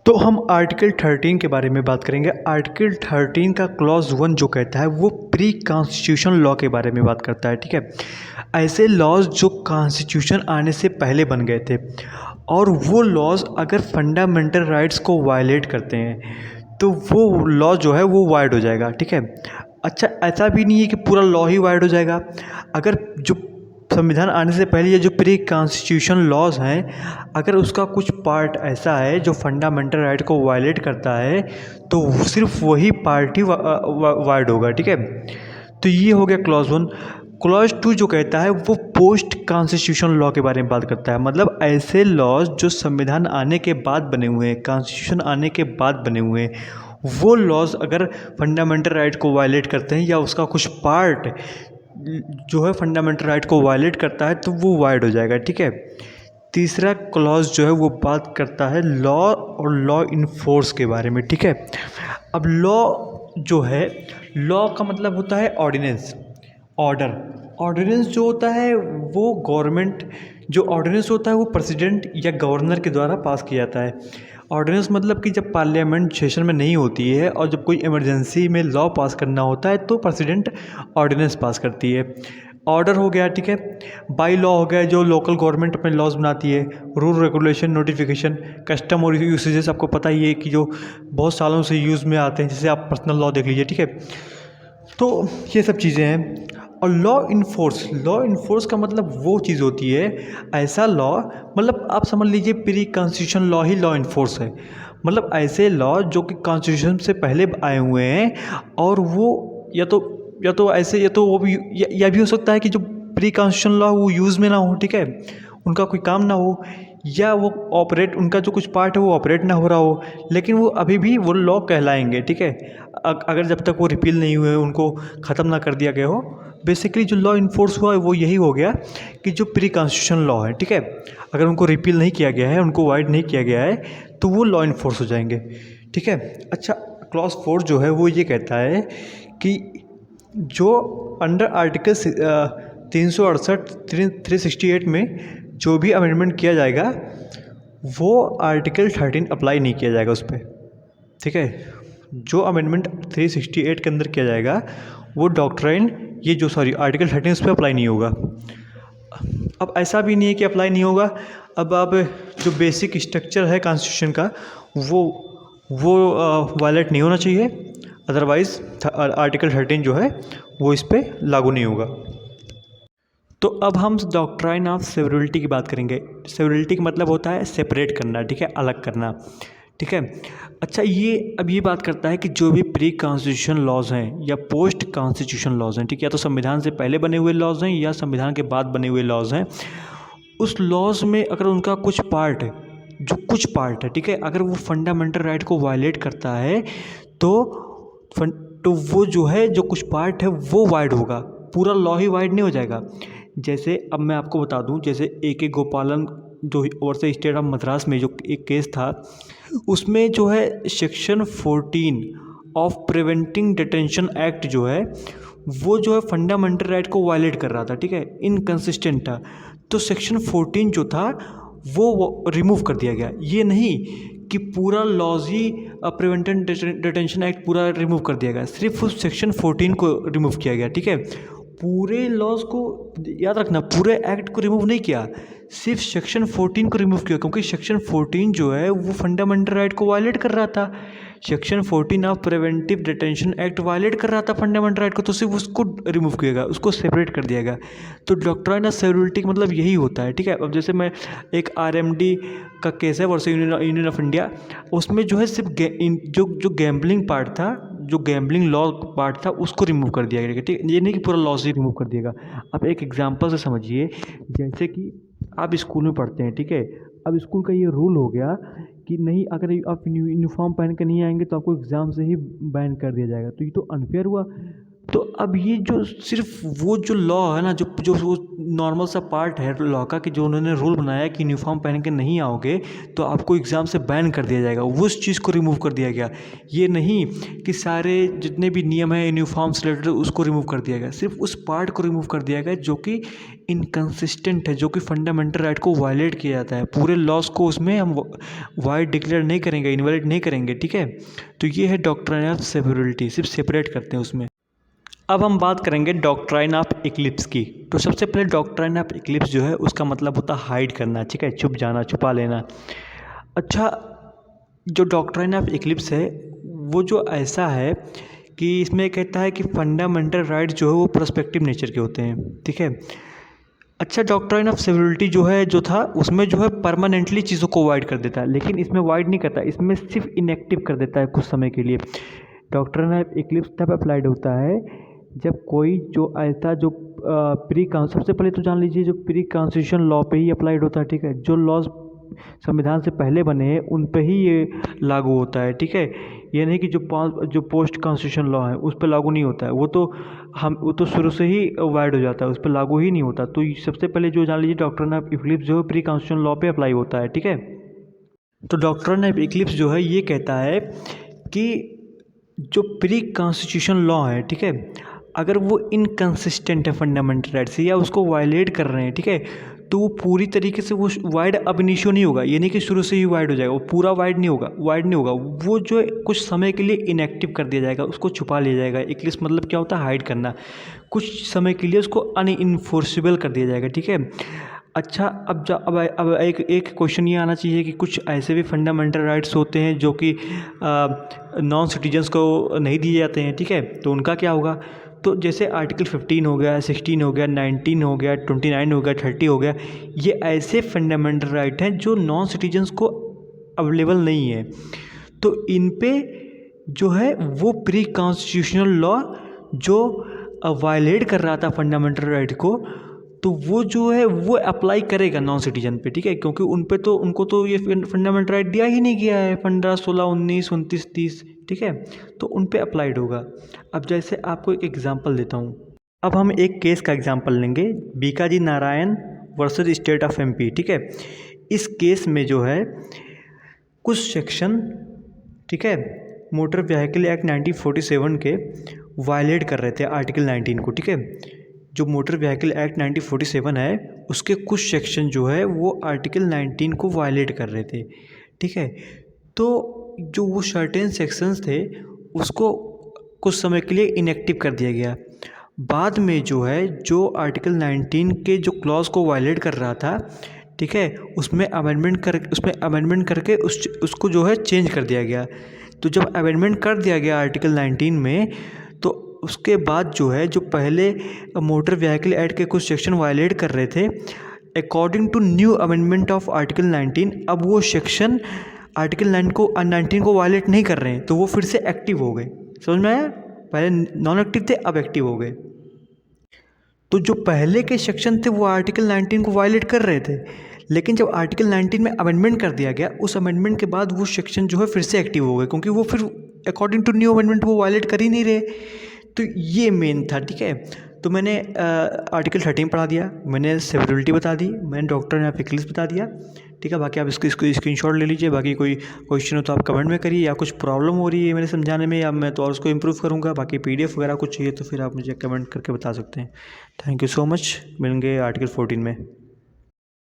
तो हम आर्टिकल 13 के बारे में बात करेंगे। आर्टिकल 13 का क्लॉज 1 जो कहता है वो प्री कॉन्स्टिट्यूशन लॉ के बारे में बात करता है, ठीक है। ऐसे लॉज जो कॉन्स्टिट्यूशन आने से पहले बन गए थे और वो लॉज अगर फंडामेंटल राइट्स को वायलेट करते हैं तो वो लॉ जो है वो वाइड हो जाएगा, ठीक है। अच्छा, ऐसा भी नहीं है कि पूरा लॉ ही वाइड हो जाएगा। अगर जो संविधान आने से पहले ये जो प्री कॉन्स्टिट्यूशन लॉज हैं, अगर उसका कुछ पार्ट ऐसा है जो फंडामेंटल राइट को वायलेट करता है तो सिर्फ वही पार्ट ही वाइड होगा, ठीक है। तो ये हो गया क्लॉज 1। क्लॉज 2 जो कहता है वो पोस्ट कॉन्स्टिट्यूशन लॉ के बारे में बात करता है। मतलब ऐसे लॉज जो संविधान आने के बाद बने हुए हैं, कॉन्स्टिट्यूशन आने के बाद बने हुए हैं, वो लॉज अगर फंडामेंटल राइट को वायलेट करते हैं या उसका कुछ पार्ट जो है फंडामेंटल राइट को वायलेट करता है तो वो वाइड हो जाएगा, ठीक है। तीसरा क्लॉज जो है वो बात करता है लॉ और लॉ इन्फोर्स के बारे में, ठीक है। अब लॉ जो है, लॉ का मतलब होता है ऑर्डिनेंस, ऑर्डर। ऑर्डिनेंस जो होता है वो गवर्नमेंट, जो ऑर्डिनेंस होता है वो प्रेसिडेंट या गवर्नर के द्वारा पास किया जाता है। ऑर्डिनेंस मतलब कि जब पार्लियामेंट सेशन में नहीं होती है और जब कोई इमरजेंसी में लॉ पास करना होता है तो प्रेसिडेंट ऑर्डिनेंस पास करती है। ऑर्डर हो गया, ठीक है। बाई लॉ हो गया जो लोकल गवर्नमेंट अपने लॉज बनाती है। रूल, रेगुलेशन, नोटिफिकेशन, कस्टम और यूसेजेस आपको पता ही है कि जो बहुत सालों से यूज़ में आते हैं, जैसे आप पर्सनल लॉ देख लीजिए, ठीक है। तो ये सब चीज़ें हैं। और लॉ इन्फोर्स, लॉ इन्फोर्स का मतलब वो चीज़ होती है, ऐसा लॉ, मतलब आप समझ लीजिए प्री कॉन्स्टिट्यूशन लॉ ही लॉ इन्फोर्स है। मतलब ऐसे लॉ जो कि कॉन्स्टिट्यूशन से पहले आए हुए हैं और वो या तो ऐसे, या तो वो भी या भी हो सकता है कि जो प्री कॉन्स्टिट्यूशन लॉ वो यूज़ में ना हो, ठीक है, उनका कोई काम ना हो, या वो ऑपरेट, उनका जो कुछ पार्ट है वो ऑपरेट ना हो रहा हो, लेकिन वो अभी भी वो लॉ कहलाएंगे, ठीक है। अगर जब तक वो रिपील नहीं हुए, उनको ख़त्म ना कर दिया गया हो। बेसिकली जो लॉ इन्फोर्स हुआ है वो यही हो गया कि जो प्री कॉन्स्टिट्यूशन लॉ है, ठीक है, अगर उनको रिपील नहीं किया गया है, उनको वाइड नहीं किया गया है तो वो लॉ इन्फोर्स हो जाएंगे, ठीक है। अच्छा, क्लॉज 4 जो है वो ये कहता है कि जो अंडर आर्टिकल 368 368 में जो भी अमेंडमेंट किया जाएगा वो आर्टिकल 13 अप्लाई नहीं किया जाएगा उस पर, ठीक है। जो अमेंडमेंट 368 के अंदर किया जाएगा वो डॉक्ट्राइन, ये जो सॉरी आर्टिकल 13 उस पर अप्लाई नहीं होगा। अब ऐसा भी नहीं है कि अप्लाई नहीं होगा। अब जो बेसिक स्ट्रक्चर है कॉन्स्टिट्यूशन का वो वायलेट नहीं होना चाहिए, अदरवाइज़ आर्टिकल 13 जो है वो इस पर लागू नहीं होगा। तो अब हम डॉक्ट्राइन ऑफ सेवरेलिटी की बात करेंगे। सेवरेलिटी का मतलब होता है सेपरेट करना, ठीक है, अलग करना, ठीक है। अच्छा, ये अब ये बात करता है कि जो भी प्री कॉन्स्टिट्यूशन लॉज हैं या पोस्ट कॉन्स्टिट्यूशन लॉज हैं, ठीक है, या तो संविधान से पहले बने हुए लॉज हैं या संविधान के बाद बने हुए लॉज हैं, उस लॉज में अगर उनका कुछ पार्ट है, जो कुछ पार्ट है, ठीक है, अगर वो फंडामेंटल राइट को वायलेट करता है तो तो वो जो है, जो कुछ पार्ट है वो वाइड होगा, पूरा लॉ ही वाइड नहीं हो जाएगा। जैसे अब मैं आपको बता दूं, जैसे ए गोपालन जो और से स्टेट ऑफ मद्रास में जो एक केस था, उसमें जो है section 14 of preventing detention act जो है वो जो है फंडामेंटल राइट को वायलेट कर रहा था, ठीक है, इनकंसिस्टेंट था। तो सेक्शन 14 जो था वो रिमूव कर दिया गया। ये नहीं कि पूरा लॉज ही प्रिवेंटिंग डिटेंशन एक्ट पूरा रिमूव कर दिया गया, सिर्फ उस सेक्शन 14 को रिमूव किया गया, ठीक है। पूरे लॉज को याद रखना, पूरे एक्ट को रिमूव नहीं किया, सिर्फ सेक्शन 14 को रिमूव किया, क्योंकि सेक्शन 14 जो है वो फंडामेंटल राइट को वायलेट कर रहा था। Section 14 of preventive detention act violate कर रहा था फंडामेंटल राइट को, तो सिर्फ उसको रिमूव किया गया, उसको सेपरेट कर दिया गया। तो डॉक्ट्राइन ऑफ सेवरेलिटी का मतलब यही होता है, ठीक है। अब जैसे मैं एक आरएमडी का केस है वर्सेस यूनियन ऑफ इंडिया, उसमें जो है सिर्फ जो गैम्बलिंग पार्ट था, जो गैम्बलिंग लॉ पार्ट था उसको रिमूव कर दिया गया, ठीक है। ये नहीं कि पूरा लॉ से रिमूव कर दिएगा। आप एक एग्जांपल से समझिए, जैसे कि आप स्कूल में पढ़ते हैं, ठीक है। अब स्कूल का ये रूल हो गया कि नहीं, अगर आप यूनिफॉर्म पहन कर नहीं आएंगे तो आपको एग्ज़ाम से ही बैन कर दिया जाएगा, तो ये तो अनफेयर हुआ। तो अब ये जो सिर्फ वो जो लॉ है ना, जो जो वो नॉर्मल सा पार्ट है लॉ का, कि जो उन्होंने रूल बनाया कि यूनिफॉर्म पहन के नहीं आओगे तो आपको एग्ज़ाम से बैन कर दिया जाएगा, वो उस चीज़ को रिमूव कर दिया गया। ये नहीं कि सारे जितने भी नियम हैं यूनिफॉर्म से रिलेटेड उसको रिमूव कर दिया गया, सिर्फ उस पार्ट को रिमूव कर दिया गया जो कि इनकंसिस्टेंट है, जो कि फंडामेंटल राइट को वायलेट किया जाता है। पूरे लॉज को उसमें हम वाइड डिक्लेयर नहीं करेंगे, इनवैलिड नहीं करेंगे, ठीक है। तो ये है डॉक्ट्रिन ऑफ सेवरेबिलिटी, सिर्फ सेपरेट करते हैं उसमें। अब हम बात करेंगे डॉक्ट्राइन ऑफ इक्लिप्स की। तो सबसे पहले डॉक्ट्राइन ऑफ इक्लिप्स जो है उसका मतलब होता है हाइड करना, ठीक है, छुप जाना, छुपा लेना। अच्छा, जो डॉक्ट्राइन ऑफ इक्लिप्स है वो जो ऐसा है कि इसमें कहता है कि फंडामेंटल राइट जो है वो प्रोस्पेक्टिव नेचर के होते हैं, ठीक है। अच्छा, डॉक्ट्राइन ऑफ सिविलिटी जो है जो था उसमें जो है परमानेंटली चीज़ों को वाइड कर देता है, लेकिन इसमें वाइड नहीं करता, इसमें सिर्फ इनएक्टिव कर देता है कुछ समय के लिए। डॉक्ट्राइन ऑफ इक्लिप्स तब अप्लाइड होता है जब कोई जो ऐसा जो सबसे पहले तो जान लीजिए जो प्री कॉन्स्टिट्यूशन लॉ पे ही अप्लाइड होता है, ठीक है। जो लॉज संविधान से पहले बने हैं उन पे ही ये लागू होता है, ठीक है। ये नहीं कि जो पोस्ट कॉन्स्टिट्यूशन लॉ है उस पर लागू नहीं होता है, वो तो शुरू से ही वाइड हो जाता है, उस पर लागू ही नहीं होता। तो सबसे पहले जो जान लीजिए डॉक्ट्रिन ऑफ इक्लिप्स जो है प्री कॉन्स्टिट्यूशन लॉ पे अप्लाई होता है, ठीक है। तो डॉक्ट्रिन ऑफ इक्लिप्स जो है ये कहता है कि जो प्री कॉन्स्टिट्यूशन लॉ है, ठीक है, अगर वो इनकंसिस्टेंट है फंडामेंटल राइट से या उसको वायलेट कर रहे हैं, ठीक है, तो वो पूरी तरीके से वो वाइड अब इनिशियो नहीं होगा। ये नहीं कि शुरू से ही वाइड हो जाएगा, वो पूरा वाइड नहीं होगा। वो जो है कुछ समय के लिए इनएक्टिव कर दिया जाएगा, उसको छुपा लिया जाएगा। इक्लिप्स मतलब क्या होता है? हाइड करना। कुछ समय के लिए उसको अनइन्फोर्सेबल कर दिया जाएगा, ठीक है। अच्छा, अब एक क्वेश्चन ये आना चाहिए कि कुछ ऐसे भी फंडामेंटल राइट्स होते हैं जो कि नॉन सिटीजन्स को नहीं दिए जाते हैं, ठीक है, तो उनका क्या होगा? तो जैसे आर्टिकल 15 हो गया, 16 हो गया, 19 हो गया, 29 हो गया, 30 हो गया, ये ऐसे फंडामेंटल राइट हैं जो नॉन सिटीजन्स को अवेलेबल नहीं है। तो इन पे जो है वो प्री कॉन्स्टिट्यूशनल लॉ जो वायलेट कर रहा था फंडामेंटल राइट को, तो वो जो है वो अप्लाई करेगा नॉन सिटीजन पे, ठीक है, क्योंकि उन पे तो उनको तो ये फंडामेंटल राइट दिया ही नहीं गया है 15, 16, 19, 29, 30, ठीक है, तो उन पे अप्लाइड होगा। अब जैसे आपको एक एग्जांपल देता हूँ। अब हम एक केस का एग्जांपल लेंगे, Bikaji Narayan versus state of MP, ठीक है। इस केस में जो है कुछ सेक्शन, ठीक है, मोटर व्हीकल एक्ट 1947 के वायलेट कर रहे थे आर्टिकल 19 को, ठीक है। जो मोटर व्हीकल एक्ट 1947 है उसके कुछ सेक्शन जो है वो आर्टिकल 19 को वायलेट कर रहे थे, ठीक है। तो जो वो सर्टेन सेक्शंस थे उसको कुछ समय के लिए इनएक्टिव कर दिया गया। बाद में जो है जो आर्टिकल 19 के जो क्लॉज को वायलेट कर रहा था, ठीक है, उसमें अमेंडमेंट करके उसको जो है चेंज कर दिया गया। तो जब अमेंडमेंट कर दिया गया आर्टिकल 19 में, तो उसके बाद जो है जो पहले मोटर व्हीकल एक्ट के कुछ सेक्शन वायलेट कर रहे थे, according to new amendment of article 19 अब वो सेक्शन आर्टिकल 19 को वायलेट नहीं कर रहे हैं, तो वो फिर से एक्टिव हो गए। समझ में आया? पहले नॉन एक्टिव थे, अब एक्टिव हो गए। तो जो पहले के सेक्शन थे वो आर्टिकल 19 को वायलेट कर रहे थे, लेकिन जब आर्टिकल 19 में अमेंडमेंट कर दिया गया, उस अमेंडमेंट के बाद वो सेक्शन जो है फिर से एक्टिव हो गए, क्योंकि वो फिर अकॉर्डिंग टू न्यू अमेंडमेंट वो वायलेट कर ही नहीं रहे। तो ये मेन था, ठीक है। तो मैंने आर्टिकल 13 पढ़ा दिया, मैंने सेवरेबिलिटी बता दी, मैंने डॉक्ट्रिन ऑफ इक्लिप्स बता दिया, ठीक है। बाकी आप इसको स्क्रीनशॉट ले लीजिए। बाकी कोई क्वेश्चन हो तो आप कमेंट में करिए, या कुछ प्रॉब्लम हो रही है मेरे समझाने में या मैं तो और उसको इम्प्रूव करूँगा। बाकी PDF वगैरह कुछ चाहिए तो फिर आप मुझे कमेंट करके बता सकते हैं। Thank you so much. मिलेंगे आर्टिकल 14 में।